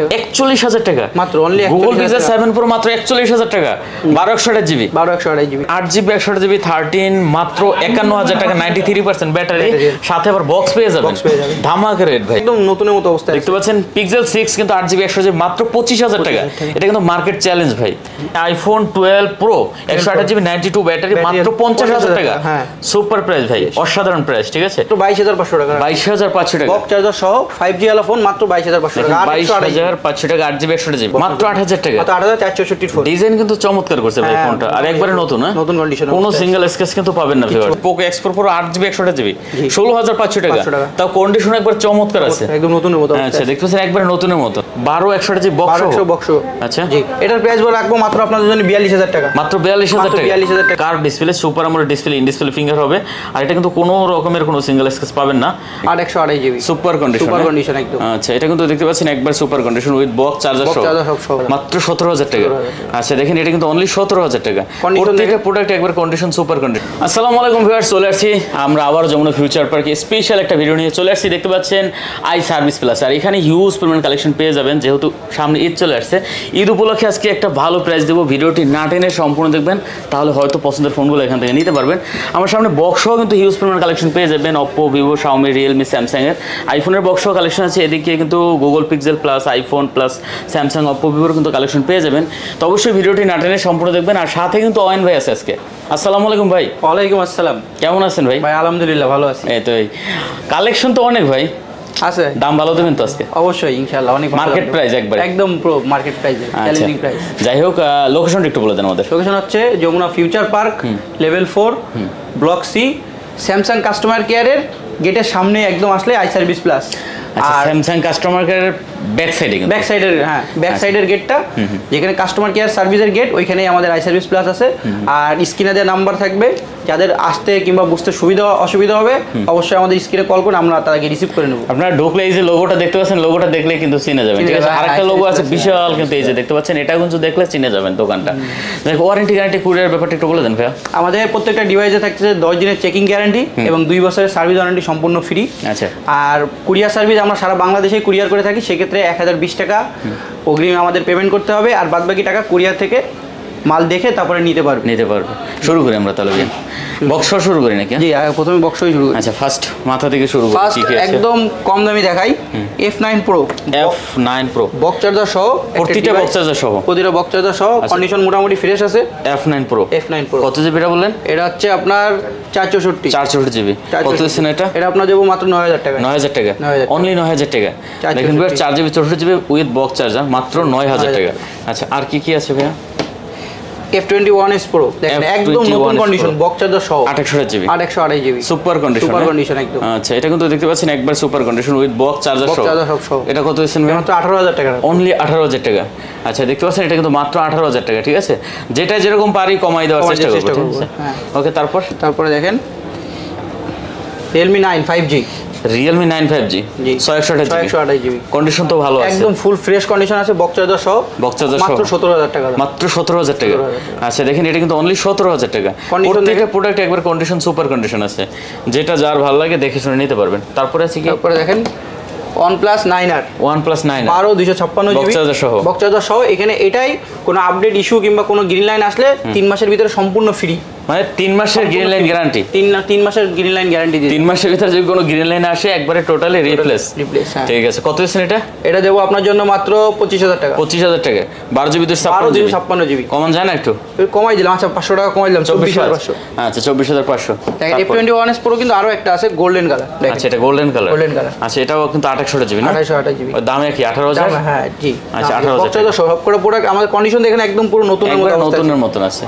টাকা। 41,000 টাকা মাত্র অনলি গুগল পিক্সেল 7 প্রো মাত্র 41,000 টাকা 12 জিবি 12 জিবি 8 জিবি 128 জিবি 13 মাত্র 51,000 টাকা 93% ব্যাটারি সাথে আবার বক্স পেয়ে যাবেন ধামাকা রেট ভাই একদম নতুনের মতো অবস্থা দেখতে পাচ্ছেন পিক্সেল 6 কিন্তু 8 জিবি 128 জিবি মাত্র 25,000 টাকা এটা কিন্তু মার্কেট চ্যালেঞ্জ ভাই আইফোন 12 প্রো 128 জিবি 92 ব্যাটারি মাত্র 50,000 টাকা হ্যাঁ সুপার প্রাইস ভাই অসাধারণ প্রাইস ঠিক আছে তো 22,500 টাকা 22,500 টাকা বক্স চার্জার সহ 5G ওয়ালা ফোন মাত্র 22,500 টাকা 22,500 টাকা 8 জিবি 128 জিবি মাত্র 8,000 টাকা মাত্র 8,464 ফোন ডিজাইন কিন্তু চমৎকার করছে ভাই ফোনটা আর একবারে নতুন হ্যাঁ নতুন কন্ডিশন কোনো সিঙ্গেল স্ক্র্যাচ কিন্তু পাবেন না viewer Poco X Pro 8 GB 128 GB 16,500 টাকা তাও কন্ডিশন একবার চমৎকার আছে একদম নতুনের মতো আচ্ছা দেখতে পাচ্ছেন একবারে নতুনের মতো 12 জিবি বক্স আচ্ছা জি এটার প্রাইস বলে রাখবো মাত্র আপনাদের জন্য 42,000 টাকা মাত্র 42,000 টাকা 42,000 টাকা কার display super AMOLED display in display finger হবে আর এটা কিন্তু কোনো রকমের কোনো সিঙ্গেল স্ক্র্যাচ পাবেন না 828 জিবি সুপার কন্ডিশন একদম আচ্ছা এটা কিন্তু দেখতে পাচ্ছেন একবার super condition with box charger সহ মাত্র 17,000 টাকা আচ্ছা দেখেন এটা কিন্তু অনলি 17,000 টাকা প্রত্যেকটা প্রোডাক্ট একবার কন্ডিশন সুপার কন্ডিশন আসসালামু আলাইকুম ভিউয়ার্স চলে আসছি আমরা আবার যমুনা ফিউচার পার্কে স্পেশাল একটা ভিডিও নিয়ে চলে আসছি দেখতে পাচ্ছেন আই সার্ভিস প্লাস আর এখানে হিউজ পরিমাণ কালেকশন পেয়ে যাবেন যেহেতু সামনে ঈদ চলে আসছে ঈদ উপলক্ষে আজকে একটা ভালো প্রাইস দেবো ভিডিওটি না টেনে সম্পূর্ণ দেখবেন তাহলে হয়তো পছন্দের ফোনগুলো এখান থেকে নিতে পারবেন আমার সামনে বক্সও কিন্তু হিউজ পরিমাণ কালেকশন পেয়ে যাবেন অপ্পো ভিভো শাওমি রিয়েলমি স্যামসাংয়ের আইফোনের বক্সও কালেকশন আছে এদিকে কিন্তু Google pixel plus iPhone plus Samsung Oppo ভিভোর কিন্তু কালেকশন পেয়ে যাবেন তো অবশ্যই ভিডিওটি না টেনে সম্পূর্ণ দেখবেন আর সাথে কিন্তু অয়ন ভাই আছে আজকে আসসালামু আলাইকুম ভাই ওয়ালাইকুম আসসালাম কেমন আছেন ভাই ভাই আলহামদুলিল্লাহ ভালো আছি এই তো কালেকশন তো অনেক ভাই আছে দাম ভালো দেবেন তো আজকে অবশ্যই ইনশাআল্লাহ অনেক মার্কেট প্রাইস একবার একদম pro market price challenging price যাই হোক লোকেশনটা একটু বলে দেন আমাদের লোকেশন হচ্ছে Jamuna future park level 4 block C Samsung customer কেয়ারের গেটের সামনে একদম আসলে আই সার্ভিস প্লাস আচ্ছা স্যামসাং কাস্টমার কেয়ারের ব্যাক সাইডের হ্যাঁ ব্যাক সাইডের গেটটা যেখানে কাস্টমার কেয়ার সার্ভিসের গেট ওইখানেই আমাদের আই সার্ভিস প্লাস আছে আর স্ক্রিনে দেওয়া নাম্বার থাকবে যাদের আসতে কিংবা বুঝতে অসুবিধা হবে অবশ্যই আমাদের স্ক্রিনে কল করে আমরা তাদেরকে রিসিভ করে নেব আপনারা ঢুকলে এই যে লোগোটা দেখতে পাচ্ছেন লোগোটা দেখলে কিন্তু চিনে যাবেন ঠিক আছে আরেকটা লোগো আছে বিশাল কিন্তু এই যে দেখতে পাচ্ছেন এটা কিন্তু দেখলে চিনে যাবেন দোকানটা দেখো ওয়ারেন্টি গ্যারান্টি কুরিয়ার ব্যাপারটা একটু বলে দেন ভাইয়া আমাদের প্রত্যেকটা ডিভাইসে থাকছে 10 দিনের চেকিং গ্যারান্টি এবং 2 বছরের সার্ভিস ওয়ারেন্টি সম্পূর্ণ ফ্রি আচ্ছা আর কুরিয়ার সার্ভিস আমরা সারা বাংলাদেশে কুরিয়ার করে থাকি সেক্ষেত্রে 1020 টাকা অগ্রিম আমাদের পেমেন্ট করতে হবে আর বাদবাকি টাকা কুরিয়ার থেকে মাল দেখে তারপরে নিতে পারবে শুরু করি আমরা তাহলে বক্স শুরু করি নাকি জি প্রথমে বক্সই শুরু করি আচ্ছা ফার্স্ট মাথা থেকে শুরু করি ফার্স্ট একদম কম দামি দেখাই F9 Pro বক্স চার্জার সহ প্রতিটা বক্স চার্জার সহ কন্ডিশন মোটামুটি ফ্রেশ আছে F9 Pro কত জিবি এটা বললেন এটা হচ্ছে আপনার 464 জিবি কত দিচ্ছেন এটা আপনার দেবো মাত্র 9,000 টাকা অনলি 9,000 টাকা দেখেন 4 GB 64 GB with box charger মাত্র 9,000 টাকা আচ্ছা আর কি আছে ভাইয়া F21s Pro দেখেন একদম নতুন কন্ডিশন বক্স চার্জার সহ 828 জিবি সুপার কন্ডিশন একদম আচ্ছা এটা কিন্তু দেখতে পাচ্ছেন একবার super condition with box charger সহ এটা কত দিচ্ছেন মাত্র 18,000 টাকা অনলি 18,000 টাকা আচ্ছা দেখতে পাচ্ছেন এটা কিন্তু মাত্র 18,000 টাকা ঠিক আছে যেটা যেরকম পারি কমাই দেওয়ার চেষ্টা করব হ্যাঁ ওকে তারপরে দেখেন Realme 9 5G Realme 9 5G 628 GB condition তো ভালো আছে একদম ফুল ফ্রেশ কন্ডিশন আছে বক্স চার্জার সহ মাত্র 17,000 টাকা আচ্ছা দেখেন এটা কিন্তু অনলি 17,000 টাকা প্রত্যেকটা প্রোডাক্ট একবার কন্ডিশন সুপার কন্ডিশন আছে যেটা যার ভালো লাগে দেখে শুনে নিতে পারবেন তারপরে আছে কি তারপরে দেখেন OnePlus 9R 12 256 বক্স চার্জার সহ এখানে এটাই কোনো আপডেট ইস্যু কিংবা কোনো গ্রিন লাইন আসলে 3 মাসের ভিতরে সম্পূর্ণ ফ্রি মানে 3 মাসের গ্রিন লাইন গ্যারান্টি 3 মাসের গ্রিন লাইন গ্যারান্টি দিই 3 মাসের ভিতরে যদি কোনো গ্রিন লাইন আসে একবারে টোটালি রিপ্লেস ঠিক আছে কত দিচ্ছেন এটা দেবো আপনার জন্য মাত্র 25,000 টাকা 12 জিবি 256 জিবি কমন যায় না একটু কমাই দিলাম আচ্ছা 500 টাকা কমাই দিলাম 24,500 আচ্ছা 24,500 F21s Pro কিন্তু আরো একটা আছে গোল্ডেন কালার আচ্ছা এটা গোল্ডেন কালার আচ্ছা এটাও কিন্তু 28 জিবি না 28 জিবি দামে কি 18,000 হ্যাঁ জি আচ্ছা 18,000 সব করে প্রোডাক্ট আমাদের কন্ডিশন দেখেন একদম পুরো নতুনের মতন আছে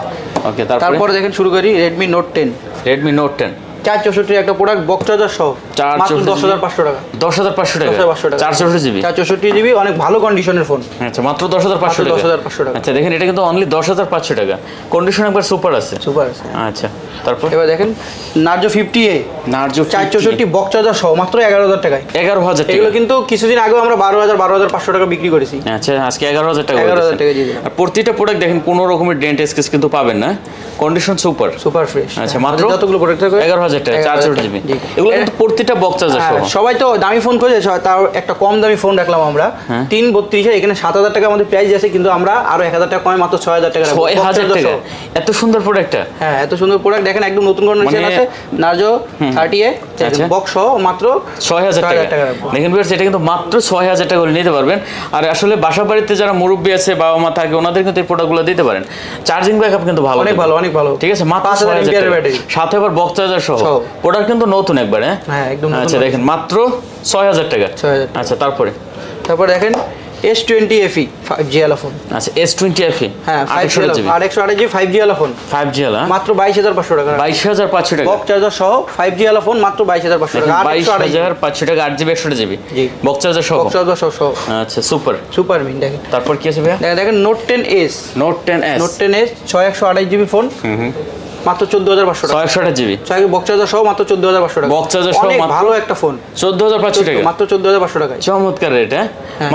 ওকে তারপর দেখেন শুরু করি Redmi Note 10 464 একটা প্রোডাক্ট বক্স চার্জার সহ মাত্র 10,500 টাকা 464 জিবি অনেক ভালো কন্ডিশনের ফোন আচ্ছা মাত্র 10,500 টাকা আচ্ছা দেখেন এটা কিন্তু অনলি 10,500 টাকা কন্ডিশন একবার সুপার আছে আচ্ছা তারপর এবার দেখেন Narzo 50A 464 বক্স চার্জার সহ মাত্র 11,000 টাকায় 11,000 টাকা এগুলো কিন্তু কিছুদিন আগে আমরা 12,500 টাকা বিক্রি করেছি আচ্ছা আজকে 11,000 টাকা আর প্রতিটা প্রোডাক্ট দেখেন কোনো রকমের ডেন্ট স্কেচ কিন্তু পাবেন না কন্ডিশন সুপার ফ্রেশ আচ্ছা মাত্র যতগুলো প্রোডাক্ট থাকবে 11,000 11,000 টাকা 4 জিবি। এগুলো কিন্তু প্রতিটা বক্স চার্জার সহ। সবাই তো দামি ফোন খোঁজে, তার একটা কম দামি ফোন রাখলাম আমরা 332 এর। এখানে 7,000 টাকা আমাদের প্রাইস আছে, কিন্তু আমরা আরো 1,000 টাকা কমে মাত্র 6,000 টাকা রাখবো। 6,000 টাকা এত সুন্দর প্রোডাক্টটা। হ্যাঁ, এত সুন্দর প্রোডাক্ট দেখেন, একদম নতুন কন্ডিশন আছে। নার্জো 30A বক্স সহ মাত্র 6,000 টাকা। দেখেন ভিউয়ার্স, এটা কিন্তু মাত্র 6,000 টাকা করে নিতে পারবেন। আর আসলে বাসা বাড়িতে যারা মুরব্বি আছে, বাবা মা থাকে, ওনাদের কিন্তু এই প্রোডাক্টগুলো দিতে পারেন। চার্জিং ব্যাকআপ কিন্তু ভালো, অনেক ভালো, অনেক ভালো। ঠিক আছে, মাত্র 6,000 টাকা সাথে আবার বক্স চার্জার সহ। প্রোডাক্ট কিন্তু নতুন একবারে। হ্যাঁ, একদম। আচ্ছা দেখেন মাত্র 6,000 টাকা। আচ্ছা তারপর দেখেন S20 FE 5G আলা ফোন। আচ্ছা S20 FE, হ্যাঁ 828GB 5G আলা ফোন। 5G আলা মাত্র 22,500 টাকা। 22,500 টাকা বক্স চার্জার সহ 5G আলা ফোন মাত্র 22,500 টাকা। 22,500 টাকা 8GB 128GB বক্স চার্জার সহ। বক্স চার্জার সহ। আচ্ছা সুপার মিন। দেখেন তারপর কি আছে ভাইয়া? দেখেন Note 10s 628GB ফোন মাত্র 14,500 টাকা। 628GB বক্স চার্জার সহ মাত্র 14,500 টাকা। বক্স চার্জার সহ মাত্র ভালো একটা ফোন 14,500 টাকা। মাত্র 14,500 টাকা। চমৎকার রেট।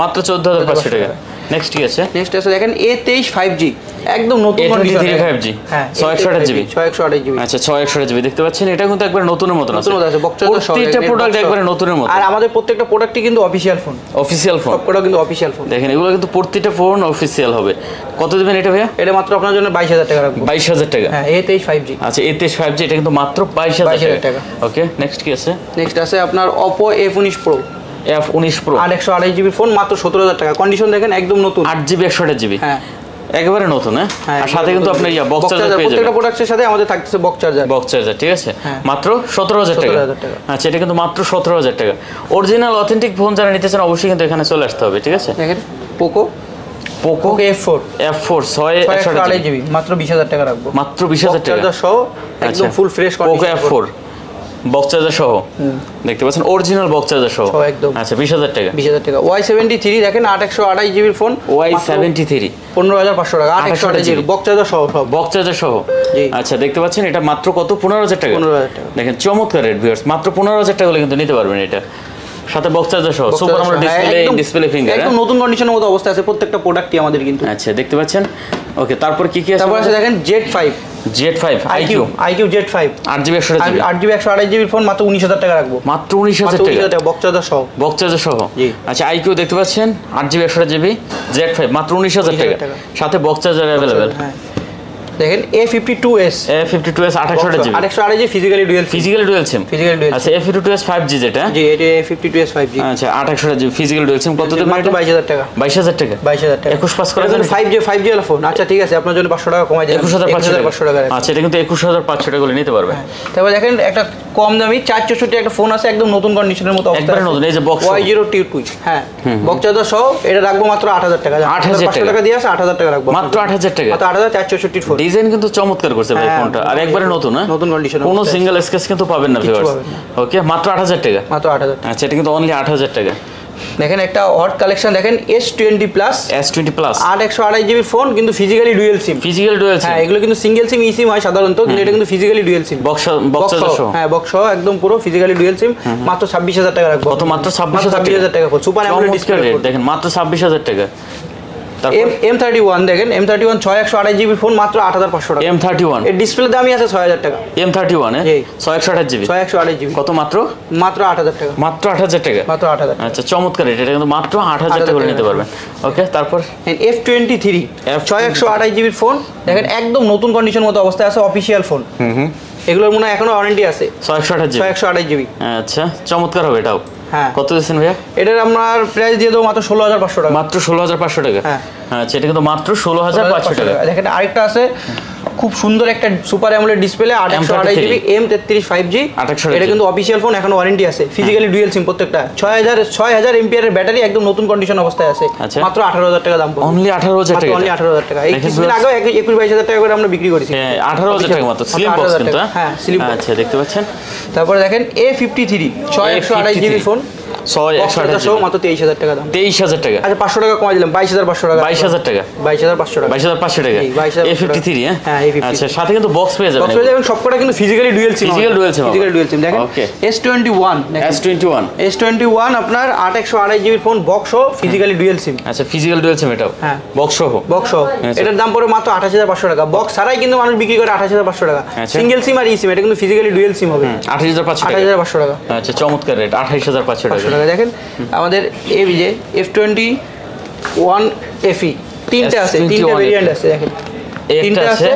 মাত্র 14,500 টাকা। নেক্সট কি আছে? নেক্সট আছে দেখেন A23 5G, একদম নতুন কন্ডিশন। A23 5G, হ্যাঁ 628GB। 628GB। আচ্ছা 628GB দেখতে পাচ্ছেন, এটা কিন্তু একবার নতুনের মতন আছে। নতুন আছে, বক্স চার্জার সহ। প্রত্যেকটা প্রোডাক্ট একবার নতুনের মতো। আর আমাদের প্রত্যেকটা প্রোডাক্টই কিন্তু অফিশিয়াল ফোন। সবকটা কিন্তু অফিশিয়াল ফোন। দেখেন এগুলো কিন্তু প্রত্যেকটা ফোন অফিশিয়াল হবে। কত দিবেন এটা ভাইয়া? এটা মাত্র আপনার জন্য 22,000 টাকা রাখবো। 22,000 টাকা। হ্যাঁ A23 5G। আচ্ছা A23 5G এটা কিন্তু মাত্র 22,000 টাকা। ওকে নেক্সট কি আছে? নেক্সট আছে আপনার Oppo F19 Pro। F19 Pro 828GB phone মাত্র 17,000 টাকা। কন্ডিশন দেখেন একদম নতুন। 8GB 128GB। হ্যাঁ একেবারে নতুন। আর সাথে কিন্তু আপনি বক্স চার্জার পেয়ে যাবেন। প্রত্যেকটা প্রোডাক্টের সাথে আমাদের থাকতেছে বক্স চার্জার, ঠিক আছে। মাত্র 17,000 টাকা। আচ্ছা এটা কিন্তু মাত্র 17,000 টাকা। অরিজিনাল অথেন্টিক ফোন যারা নিতে চান অবশ্যই কিন্তু এখানে চলে আসতে হবে, ঠিক আছে। দেখেন পোকো F4 628GB মাত্র 20,000 টাকা রাখবো। মাত্র 20,000 টাকা চার্জার সহ একদম full fresh condition. Poco F4 box charger সহ দেখতে পাচ্ছেন, অরিজিনাল বক্স চার্জার সহ একদম। আচ্ছা 20,000 টাকা। Y73 দেখেন 828GB ফোন। Y73 15,500 টাকা। 828GB বক্স চার্জার সহ, বক্স চার্জার সহ। আচ্ছা দেখতে পাচ্ছেন এটা মাত্র কত? 15,000 টাকা। 15,000 টাকা। দেখেন চমৎকার রেট ভিউয়ার্স, মাত্র 15,000 টাকা হলে কিন্তু নিতে পারবেন এটা। সাথে বক্স চার্জার সহ সুপার আমরা ডিসপ্লে ফিঙ্গার একদম নতুন কন্ডিশনের মতো অবস্থা আছে প্রত্যেকটা প্রোডাক্টই আমাদের কিন্তু। আচ্ছা দেখতে পাচ্ছেন। ওকে তারপর কি আছে? তারপর আছে দেখেন Z5 IQ Z5 8GB 128GB phone মাত্র 19,000 টাকা রাখবো। মাত্র 19,000 টাকা বক্স চার্জার সহ। আচ্ছা IQ দেখতে পাচ্ছেন 8GB 128GB Z5 মাত্র 19,000 টাকা। সাথে বক্স চার্জার अवेलेबल। দেখেন A52s 828GB physically dual SIM. আচ্ছা A52s 5G যেটা। জি এটা A52s 5G। আচ্ছা 828GB ফিজিক্যালি ডুয়াল সিম কত দিবেন? মাত্র 22,000 টাকা। 22,000 টাকা। 21 পাস করা যাবে। 5G এর ফোন। আচ্ছা ঠিক আছে, আপনার জন্য 500 টাকা কমাই দিলাম। 21,500 টাকা। আচ্ছা এটা কিন্তু 21,500 টাকা করে নিতে পারবে। তারপর দেখেন একটা কম দামি 464 একটা ফোন আছে, একদম নতুন কন্ডিশনের মতো অবস্থা। একবারে নতুন, এই যে বক্স Y02 হ্যাঁ বক্স চার্জার সহ এটা রাখবো মাত্র 8,000 টাকা। 8,000 টাকা দিয়ে আছে, 8,000 টাকা রাখবো। মাত্র 8,000 টাকা। মাত্র 8,464 ফোন। ডিজাইন কিন্তু চমৎকার করছে ভাই ফোনটা, আর একবারে নতুন। নতুন কন্ডিশন, কোনো সিঙ্গেল স্কেচ কিন্তু পাবেন না ভিউয়ার্স। ওকে মাত্র 8,000 টাকা। মাত্র 8,000। আচ্ছা এটা কিন্তু অনলি 8,000 টাকা। দেখেন একটা হট কালেকশন দেখেন S20 প্লাস 828GB ফোন, কিন্তু ফিজিক্যালি ডুয়াল সিম। হ্যাঁ এগুলো কিন্তু সিঙ্গেল সিম ই সিম হয় সাধারণত, কিন্তু এটা কিন্তু ফিজিক্যালি ডুয়াল সিম। বক্স সহ। হ্যাঁ বক্স সহ একদম পুরো ফিজিক্যালি ডুয়াল সিম। মাত্র 26,000 টাকা রাখবো। কত? মাত্র 26,000 টাকা। সুপার অ্যামোলেড ডিসপ্লে দেখেন মাত্র 26,000 টাকা। M31 দেখেন M31 628GB ফোন মাত্র 8,500 টাকা। M31 এর ডিসপ্লে দামই আছে 6,000 টাকা। M31 628GB কত? মাত্র 8,000 টাকা। মাত্র 8,000 টাকা। মাত্র 8,000। আচ্ছা চমৎকার, এটা কিন্তু মাত্র 8,000 টাকা করে নিতে পারবেন। ওকে তারপর F23 628GB ফোন দেখেন একদম নতুন কন্ডিশন মতো অবস্থায় আছে, অফিশিয়াল ফোন। এগুলোর মনে হয় এখনো ওয়ারেন্টি আছে। 628GB। আচ্ছা চমৎকার হবে এটাও। হ্যাঁ কত দিচ্ছেন ভাইয়া? এটার আমার প্রাইস দিয়ে দেবো মাত্র 16,500 টাকা। মাত্র 16,500 টাকা। হ্যাঁ আচ্ছা এটা কিন্তু মাত্র 16,500 টাকা। দেখেন আরেকটা আছে খুব সুন্দর একটা super AMOLED display 828GB M33 5G। এটা কিন্তু অফিশিয়াল ফোন, এখনো ওয়ারেন্টি আছে। ফিজিক্যালি ডুয়াল সিম প্রত্যেকটা। 6,000 এমপিআর ব্যাটারি, একদম নতুন কন্ডিশন অবস্থায় আছে। মাত্র 18,000 টাকা দাম পড়বে। অনলি 18,000 টাকা। অনলি 18,000 টাকা। এই কিছুদিন আগে 21-22,000 টাকা করে আমরা বিক্রি করেছি। 18,000 টাকা মাত্র স্লিম বক্স কিন্তু। হ্যাঁ স্লিম। আচ্ছা দেখতে পাচ্ছেন। তারপরে দেখেন A53 628GB ফোন 6 মাত্র 23,000 টাকা দাম। 23,000 টাকা। আচ্ছা 500 টাকা কমাই দিলাম, 22,500 টাকা। 22,000 টাকা। 22,500 টাকা। 22,500 টাকা। A53 হ্যাঁ A53। আচ্ছা সাথে কিন্তু বক্স পেয়ে যাবেন। বক্স পেয়ে যাবেন, সবকটা কিন্তু physically dual SIM. Physical dual SIM দেখেন। S21 দেখেন। S21 আপনার 8/128 জিবি ফোন, বক্স সহ ফিজিক্যালি ডুয়াল সিম। আচ্ছা ফিজিক্যাল ডুয়াল সিম এটাও। হ্যাঁ বক্স সহ। বক্স সহ। এটার দাম পড়ে মাত্র 28,500 টাকা। বক্স ছাড়াই কিন্তু মানুষ বিক্রি করে 28,500 টাকা। সিঙ্গেল সিম আর ই সিম, এটা কিন্তু ফিজিক্যালি ডুয়াল সিম হবে। 28,500 টাকা। 28,500 টাকা। আচ্ছা চমৎকার রেট, 28,500 টাকা। দেখেন আমাদের এই যে F21 FE তিনটা আছে, তিনটা ভেরিয়েন্ট আছে দেখেন। তিনটা আছে।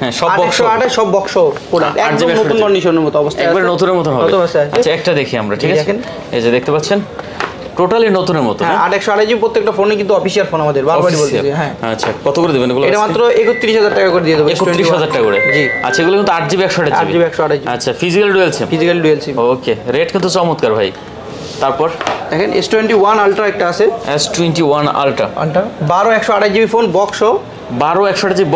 হ্যাঁ সব বক্স 828 সব বক্স প্রোডাক্ট, একদম নতুন কন্ডিশনের মতো অবস্থা, একবার নতুনের মতো হবে। আচ্ছা একটা দেখি আমরা, ঠিক আছে? এই যে দেখতে পাচ্ছেন টোটালি নতুনের মতো। হ্যাঁ 828 জিবি প্রত্যেকটা ফোনে কিন্তু অফিশিয়াল ফোন আমাদের, বারবারই বলতেছি। হ্যাঁ আচ্ছা কত করে দিবেন এগুলো? এটা মাত্র 31,000 টাকা করে দিয়ে দেব। 31,000 টাকা করে। জি আচ্ছা এগুলো কিন্তু 8GB 128GB। 8GB আচ্ছা physical dual SIM. Physical dual SIM. ওকে রেট কিন্তু চমৎকার ভাই। তারপর দেখেন S21 আলট্রা একটা আছে। S21 ultra 12/128 GB phone, box 12/128GB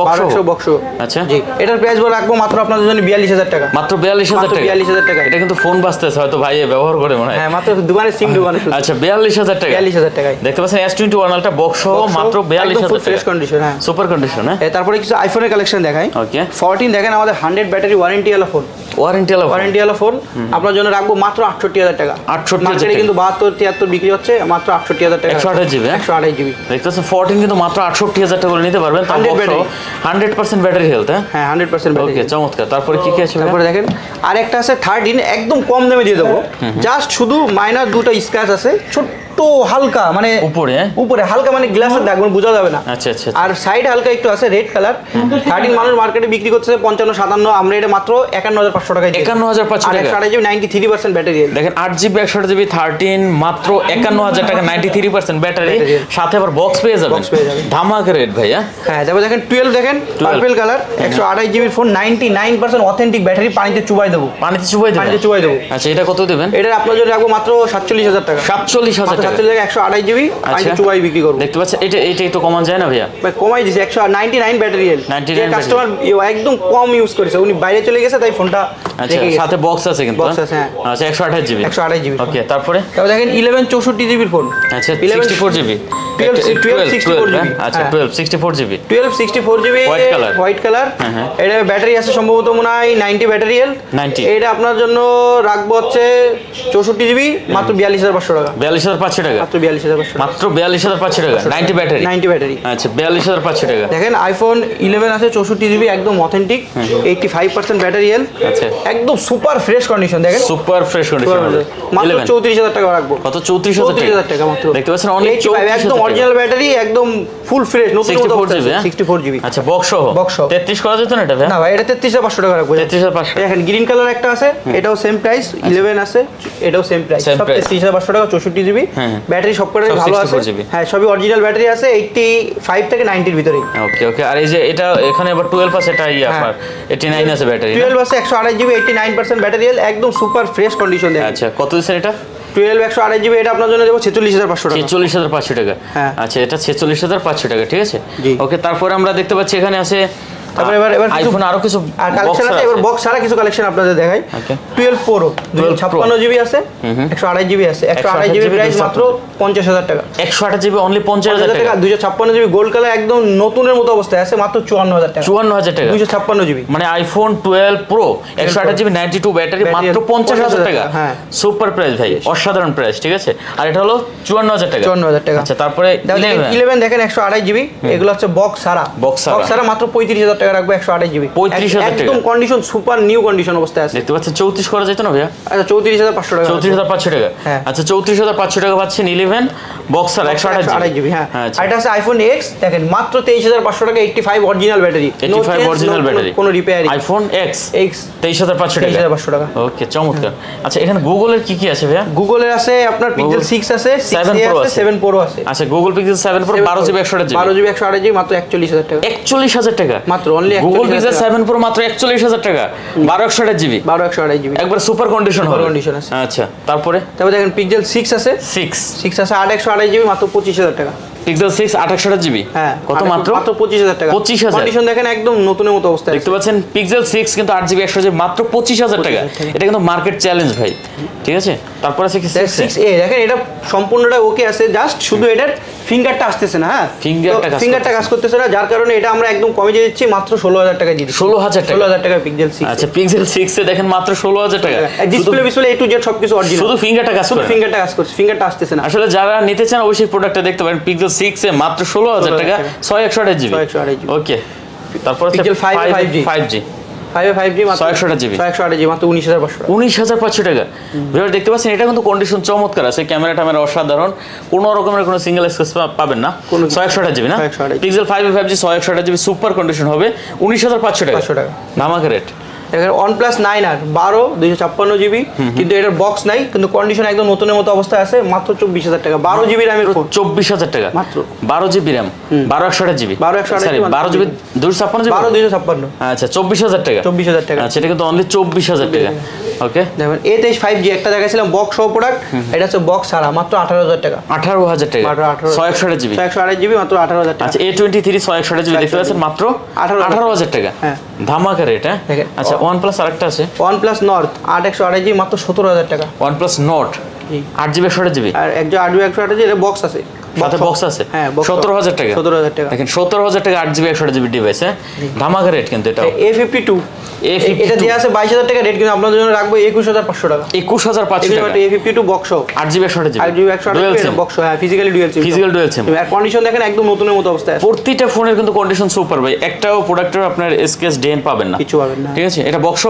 box. আচ্ছা জি এটার প্রাইস বলে রাখবো মাত্র আপনাদের জন্য 42,000 টাকা। মাত্র 42,000 টাকা। 42,000 টাকা। এটা কিন্তু ফোন বাজতেছে হয়তো ভাই ব্যবহার করে মনে হয়। হ্যাঁ মাত্র দোকানে সিম দোকানে। আচ্ছা 42,000 টাকা। 42,000 টাকায় দেখতে পাচ্ছেন S21 আলট্রা বক্স মাত্র 42,000 টাকা। Fresh condition. হ্যাঁ সুপার কন্ডিশন। হ্যাঁ তারপরে কিছু আইফোনের কালেকশন দেখাই। ওকে 14 দেখেন আমাদের 100 ব্যাটারি ওয়ারেন্টি ওয়ালা ফোন। ওয়ারেন্টি ওয়ালা ফোন আপনার জন্য রাখবো মাত্র 68,000 টাকা। 68,000 টাকা কিন্তু 72-73 বিক্রি হচ্ছে, মাত্র 68,000 টাকা। 128 জিবি। 128 জিবি দেখতে পাচ্ছেন 14 কিন্তু মাত্র 68,000 টাকা করে নিতে পারবেন। 100% ব্যাটারি হেলথ। হ্যাঁ 100% ব্যাটারি। ওকে চমৎকার। তারপরে কি কি আছে? তারপরে দেখেন আরেকটা আছে 13 একদম কম দামে দিয়ে দেবো। জাস্ট শুধু মাইনার দুটো স্ক্র্যাচ আছে, ছোট্ট হালকা, মানে উপরে হালকা, মানে গ্লাসের দাগ, মানে বোঝা যাবে না। আচ্ছা আচ্ছা। আর সাইড হালকা একটু আছে রেড কালার। 13 মানুষ মার্কেটে বিক্রি করছে 55-57, আমরা এটা মাত্র 51,500 টাকায়। 51,500 টাকা। 128 93% ব্যাটারি। দেখেন 8GB 128GB 13 মাত্র 51,000 টাকা, 93% ব্যাটারি, সাথে আবার বক্স পেয়ে যাবেন। ধামাকা রেট ভাই। হ্যাঁ তারপর দেখেন 12 দেখেন purple colour 128 GB phone, 99% authentic battery, পানিতে চুবাই দেবো। পানিতে চুবাই দেবো। আচ্ছা এটা কত দেবেন? এটা আপনার জন্য রাখবো মাত্র 47,000 টাকা। 47,000 টাকা। 128 জিবি পানিতে চুবাই বিক্রি করব। দেখতে পাচ্ছেন এটা একটু কমান যায় না ভাইয়া? ভাই কমাই দিছি 199 ব্যাটারি। 99 কাস্টমার একদম কম ইউজ করেছে, উনি বাইরে চলে গেছে তাই ফোনটা। আচ্ছা সাথে বক্স আছে কিন্তু। বক্স আছে। হ্যাঁ আচ্ছা 128 জিবি। ওকে তারপরে দেখেন 11 64 জিবির ফোন। আচ্ছা 64 জিবি। 12 64 জিবি। আচ্ছা 12 64 জিবি। 12 64 GB white colour. এটা ব্যাটারি আছে সম্ভবত মনে হয় 90 ব্যাটারি। 90 এটা আপনার জন্য রাখবো হচ্ছে 64 জিবি, মাত্র 42,500 টাকা। 42,500 টাকা। মাত্র 42,500। মাত্র 42,500 টাকা। 90 ব্যাটারি। আচ্ছা 42,500 টাকা। দেখেন আইফোন 11 আছে 64 জিবি, একদম অথেন্টিক, 85% ব্যাটারি। আচ্ছা একদম সুপার ফ্রেশ কন্ডিশন। দেখেন সুপার ফ্রেশ কন্ডিশন। মাত্র 34,000 টাকা রাখবো। কত? 34,000 টাকা মাত্র। দেখতে পাচ্ছেন অনলি 34,000 একদম অরিজিনাল ব্যাটারি, একদম ফুল ফ্রেশ নতুন মতো। 64 জিবি। আচ্ছা বক্স সহ 33 করা যেত না এটা ভাই? না ভাই এটা 33,500 টাকা রাখবো। 33,500। দেখেন গ্রিন কালার একটা আছে, এটাও সেম প্রাইস। 11 আছে, এটাও সেম প্রাইস, সব 33,500 টাকা। 64 জিবি ব্যাটারি, সবকটাই ভালো আছে। হ্যাঁ সবই অরিজিনাল ব্যাটারি আছে, 85 থেকে 90 এর ভিতরে। ওকে ওকে। আর এই যে এটা এখানে আবার 12 আছে, এটা আপনার 89 আছে ব্যাটারি। 12 আছে 128 জিবি, 89% ব্যাটারি, একদম সুপার ফ্রেশ কন্ডিশন। আচ্ছা কত দিচ্ছেন এটা? 12 128 জিবি, এটা আপনার জন্য দেবো 46,500 টাকা। 46,500 টাকা। আচ্ছা এটা 46,500 টাকা, ঠিক আছে। ওকে তারপরে আমরা দেখতে পাচ্ছি এখানে আছে তারপরে এবার আইফোন আরো কিছু কালেকশন আছে। এবার বক্স ছাড়া কিছু কালেকশন আপনাদের দেখাই। 12 প্রো 256 জিবি আছে, 128 জিবি আছে। 128 জিবি প্রাইস মাত্র 50,000 টাকা। 128 জিবি অনলি 50,000 টাকা। 256 জিবি গোল্ড কালার, একদম নতুনের মতো অবস্থায় আছে, মাত্র 54,000 টাকা। 54,000 টাকা 256 জিবি, মানে আইফোন 12 প্রো 128 জিবি 92 ব্যাটারি, মাত্র 50,000 টাকা। হ্যাঁ সুপার প্রাইস ভাই, অসাধারণ প্রাইস, ঠিক আছে। আর এটা হলো 54,000 টাকা। 54,000 টাকা। আচ্ছা তারপরে 11 দেখেন 128 জিবি, এগুলো হচ্ছে বক্স ছাড়া মাত্র 35,000 টাকা রাখবো। 128 জিবি 35,000 টাকা, একদম কন্ডিশন সুপার নিউ কন্ডিশন অবস্থায় আছে। দেখতে পাচ্ছেন 34 করা যেত না ভাইয়া? আচ্ছা 34,500 টাকা। 34,500 টাকা। আচ্ছা 34,500 টাকা পাচ্ছেন 11 বক্সার 128 জিবি। হ্যাঁ এটা আছে আইফোন এক্স, দেখেন মাত্র 23,500 টাকা, 85 অরিজিনাল ব্যাটারি, 85 অরিজিনাল ব্যাটারি, কোনো রিপেয়ারিং। আইফোন এক্স 23,500 টাকা। 23,500 টাকা। ওকে চমৎকার। আচ্ছা এখানে গুগলের কি কি আছে ভাইয়া? গুগলের আছে আপনার পিক্সেল 6 আছে, 7 প্রো আছে, 7 প্রো আছে। আচ্ছা Google pixel 7 pro 12 GB 128 GB, 12 GB 128 GB, মাত্র 41,000 টাকা। 41,000 টাকা মাত্র, অনলি গুগল পিক্সেল 7 প্রো মাত্র 41,000 টাকা, 12 128 জিবি, 12 128 জিবি, একবার সুপার কন্ডিশন হবে। কন্ডিশন আছে। আচ্ছা তারপরে দেখেন পিক্সেল 6 আছে, 6 আছে 8 128 জিবি, মাত্র 25,000 টাকা। পিক্সেল 6 8/128 জিবি হ্যাঁ কত মাত্র 25000 টাকা 25000 কন্ডিশন দেখেন একদম নতুনের মতো অবস্থা দেখতে পাচ্ছেন পিক্সেল 6 কিন্তু 8 জিবি 128 জিবি মাত্র 25000 টাকা এটা কিন্তু মার্কেট চ্যালেঞ্জ ভাই ঠিক আছে তারপর আছে কি 6A দেখেন এটা সম্পূর্ণটা ওকে আছে জাস্ট শুধু এটার ফিঙ্গারটা আসতেছে না হ্যাঁ ফিঙ্গারটা কাজ করতেছে না যার কারণে এটা আমরা একদম কমে দিয়ে দিচ্ছি মাত্র 16000 টাকা দিয়ে 16000 টাকা পিক্সেল 6 আচ্ছা পিক্সেল 6 এ দেখেন মাত্র 16000 টাকা ডিসপ্লে A to Z সবকিছু অরিজিনাল শুধু ফিঙ্গারটা কাজ করে ফিঙ্গারটা কাজ করছে ফিঙ্গারটা আসতেছে না আসলে যারা নিতে চান অবশ্যই প্রোডাক্টটা দেখতে পারেন পিক্সেল 6 এ মাত্র 16000 টাকা 6128 জিবি ওকে তারপর আছে পিক্সেল 5G 5G মাত্র 6128 জিবি মাত্র 19500 টাকা ভিউয়ার দেখতে পাচ্ছেন এটা কিন্তু কন্ডিশন চমৎকার আছে ক্যামেরা ট্যামেরা অসাধারণ কোনো রকমের কোনো সিঙ্গেল স্ক্র্যাচ পাবেন না 6128 জিবি না pixel 5G 6128 GB super condition হবে 19500 টাকা ধামাকা রেট এখানে OnePlus 9R 12 256 জিবি কিন্তু এটার বক্স নাই কিন্তু কন্ডিশন একদম নতুনের মতো অবস্থায় আছে মাত্র 24000 টাকা 12 জিবি র‍্যামের ফোন 24000 টাকা মাত্র 12 GB RAM 12128 GB 12 GB 256 GB 12 256 আচ্ছা 24000 টাকা আচ্ছা এটা কিন্তু অনলি 24000 টাকা ওকে দেখেন A23 5G একটা দেখাইছিলাম বক্স সহ প্রোডাক্ট এটা হচ্ছে বক্স ছাড়া মাত্র 18000 টাকা 18000 টাকা 128 জিবি 128 জিবি মাত্র 18000 টাকা আচ্ছা A23 128 জিবি দেখতে পাচ্ছেন মাত্র 18000 টাকা হ্যাঁ ধামাকা রেট হ্যাঁ আচ্ছা OnePlus আরেকটা আছে OnePlus Nord 8128 জিবি মাত্র 17000 টাকা OnePlus Nord 8GB 128GB আর একটা 8GB 128GB এর বক্স আছে সাথে বক্স আছে হ্যাঁ 17000 টাকা 17000 টাকা দেখেন 17000 টাকা 8GB 128GB ডিভাইস হ্যাঁ ধামাকা রেট কিন্তু এটা A52 এটা দেয়া আছে 22000 টাকা রেট কিন্তু আপনাদের জন্য রাখবো 21500 টাকা 21500 টাকা A52 box 8GB 128GB 8GB 128GB box হ্যাঁ ফিজিক্যালি ডুয়াল সিম আর কন্ডিশন দেখেন একদম নতুনের মতো অবস্থায় আছে প্রতিটা ফোনের কিন্তু কন্ডিশন সুপার ভাই একটাও প্রোডাক্টের আপনার স্কেচ ডেন পাবেন না কিছু পাবেন না ঠিক আছে এটা বক্স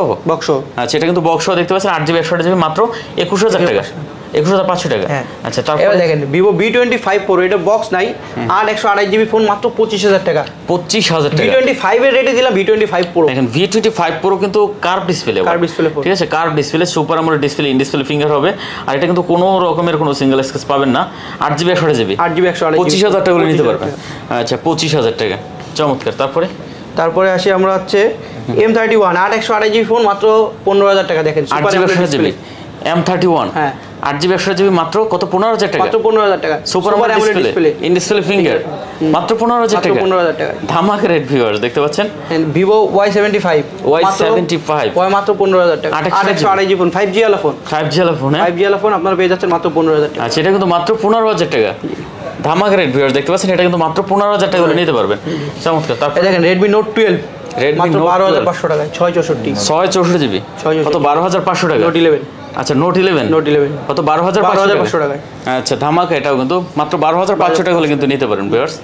আচ্ছা এটা কিন্তু বক্স দেখতে পাচ্ছেন 8GB 128GB মাত্র 21000 টাকা 21500 টাকা আচ্ছা তারপর দেখেন Vivo V25 Pro এটা বক্স নাই 8128GB ফোন মাত্র 25000 টাকা 25000 টাকা V25 এর রেটে দিলাম V25 Pro দেখেন V25 Pro কিন্তু কার্ভ ডিসপ্লে ঠিক আছে curve display super AMOLED display in display finger হবে আর এটা কিন্তু কোনো রকমের কোনো সিঙ্গেল স্ক্র্যাচ পাবেন না 8GB 128GB 25000 টাকা নিতে পারবেন আচ্ছা 25000 টাকা চমৎকার তারপরে আসি আমরা হচ্ছে M31 8128GB ফোন মাত্র 15000 টাকা দেখেন সুপার আমোলেড ডিসপ্লে M31 হ্যাঁ 8GB 128GB মাত্র কত 15000 টাকা মাত্র 15000 টাকা super AMOLED display in display finger মাত্র 15000 টাকা 15000 টাকা ধামাকা রেট ভিউয়ার্স দেখতে পাচ্ছেন Vivo Y75 মাত্র 15000 টাকা 8128GB ফোন 5G ওয়ালা ফোন 5G ওয়ালা ফোন আপনারা পেয়ে যাচ্ছেন মাত্র 15000 টাকা আচ্ছা এটা কিন্তু মাত্র 15000 টাকা ধামাকা রেট ভিউয়ার্স দেখতে পাচ্ছেন এটা কিন্তু মাত্র 15000 টাকা করে নিতে পারবেন চমৎকার তারপর দেখেন Redmi Note 12 মাত্র 12500 টাকা 664GB কত 12500 টাকা Note 11 আচ্ছা Note 11 কত 12500 টাকা আচ্ছা ধামাকা এটাও কিন্তু মাত্র 12500 টাকা হলে কিন্তু নিতে পারেন ভিউয়ার্স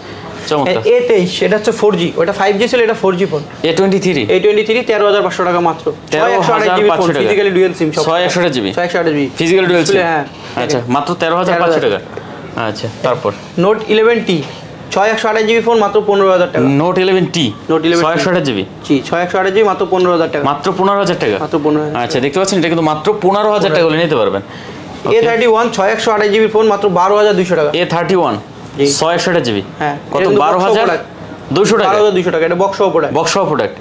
চমৎকার A23 এটা হচ্ছে 4G ওটা 5G ছিল এটা 4G ফোন A23 13500 টাকা মাত্র 13500 ফোন ফিজিক্যালি ডুয়াল সিম সব 128GB ফিজিক্যালি ডুয়াল সিম আচ্ছা মাত্র 13500 টাকা আচ্ছা তারপর Note 11T 6128GB ফোন মাত্র 15000 টাকা Note 11T 6128GB জি 6128GB মাত্র 15000 টাকা মাত্র 15000 টাকা মাত্র 15000 আচ্ছা দেখতে পাচ্ছেন এটা কিন্তু মাত্র 15000 টাকা হলে নিতে পারবেন A31 6128GB ফোন মাত্র 12200 টাকা A31 6128GB হ্যাঁ কত 12200 টাকা 12200 টাকা এটা বক্স সহ প্রোডাক্ট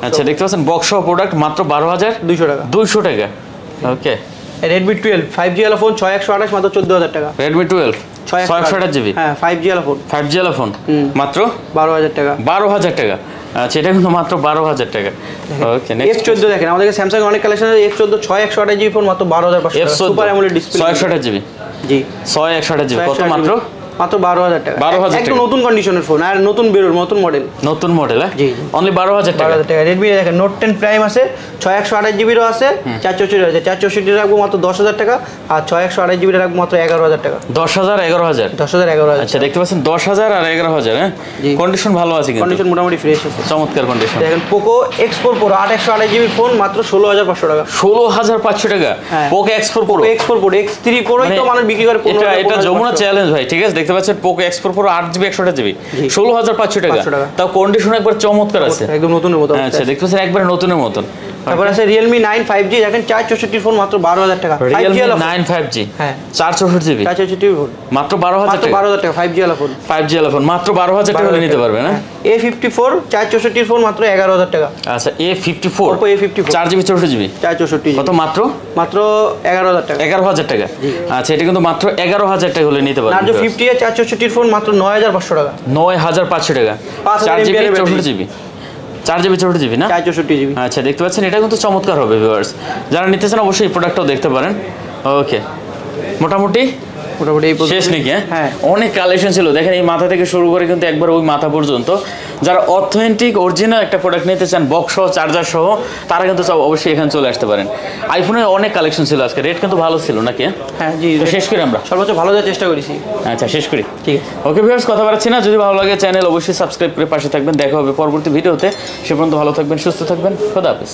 আচ্ছা দেখতে পাচ্ছেন বক্স সহ প্রোডাক্ট মাত্র 12200 টাকা 200 টাকা ওকে Redmi 12 5G ওয়ালা ফোন 6128 মাত্র 14000 টাকা Redmi 12 628GB হ্যাঁ 5G ওয়ালা ফোন মাত্র 12000 টাকা 12000 টাকা আচ্ছা এটা কিন্তু মাত্র 12000 টাকা ওকে নেক্সট F14 দেখেন আমাদের Samsung অনেক কালেকশন আছে F14 6128GB ফোন মাত্র 12500 টাকা সুপার অ্যামোলেড ডিসপ্লে 6128GB জি 6128GB কত মাত্র 12000 টাকা 12000 একদম নতুন কন্ডিশনের ফোন আর নতুন নতুন মডেল হ্যাঁ জি অনলি 12000 টাকা 12000 টাকা Redmi দেখেন Note 10 Prime আছে 6128GB র আছে 464 আছে 464 রাখবো মাত্র 10000 টাকা আর 6128GB রাখবো মাত্র 11000 টাকা 10000 11000 আচ্ছা দেখতে পাচ্ছেন 10000 আর 11000 হ্যাঁ কন্ডিশন ভালো আছে কিন্তু কন্ডিশন মোটামুটি ফ্রেশ আছে চমৎকার কন্ডিশন দেখেন Poco X4 Pro 8128GB phone মাত্র 16500 টাকা 16500 টাকা Poco X4 Pro X3 Pro তো মানুষ বিক্রি করে এটা যমুনা চ্যালেঞ্জ ভাই ঠিক আছে দেখতে পাচ্ছেন Poco X4 Pro 8GB 128GB 16500 টাকা তাও কন্ডিশন একবার চমৎকার আছে একদম নতুনের মতো আচ্ছা দেখতে পাচ্ছেন একবার নতুনের মতন তারপর আছে Realme 9 5G দেখেন 464 ফোন মাত্র 12000 টাকা। Realme 9 5G হ্যাঁ 464GB 464 ফোন মাত্র 12000 টাকা। 12000 টাকা 5G ওয়ালা ফোন। 5G ওয়ালা ফোন মাত্র 12000 টাকা হলে নিতে পারবে না? A54 464 ফোন মাত্র 11000 টাকা। আচ্ছা A54 Oppo A54 4GB 64GB 464 কত মাত্র 11000 টাকা। 11000 টাকা। আচ্ছা এটা কিন্তু মাত্র 11000 টাকা হলে নিতে পারবে। Narzo 50 এর 464 ফোন মাত্র 9500 টাকা। 9500 টাকা 4GB 64GB 4GB 64GB না 464GB। আচ্ছা দেখতে পাচ্ছেন এটা কিন্তু চমৎকার হবে ভিউয়ার্স, যারা নিতে চান অবশ্যই এই প্রোডাক্টটাও দেখতে পারেন। ওকে মোটামুটি এই শেষ নাকি? হ্যাঁ অনেক কালেকশন ছিল দেখেন, এই মাথা থেকে শুরু করে কিন্তু একবার ওই মাথা পর্যন্ত। যারা অথেন্টিক অরিজিনাল একটা প্রোডাক্ট নিতে চান বক্স সহ চার্জার সহ তারা কিন্তু সব অবশ্যই এখানে চলে আসতে পারেন। আইফোনের অনেক কালেকশন ছিল আজকে, রেট কিন্তু ভালো ছিল নাকি? হ্যাঁ জি শেষ করি আমরা, সর্বোচ্চ ভালো দেওয়ার চেষ্টা করেছি। আচ্ছা শেষ করি, ঠিক আছে। ওকে ভিউয়ার্স কথা বাড়াচ্ছি না, যদি ভালো লাগে চ্যানেল অবশ্যই সাবস্ক্রাইব করে পাশে থাকবেন। দেখা হবে পরবর্তী ভিডিওতে, সে পর্যন্ত ভালো থাকবেন, সুস্থ থাকবেন, খোদা হাফেজ।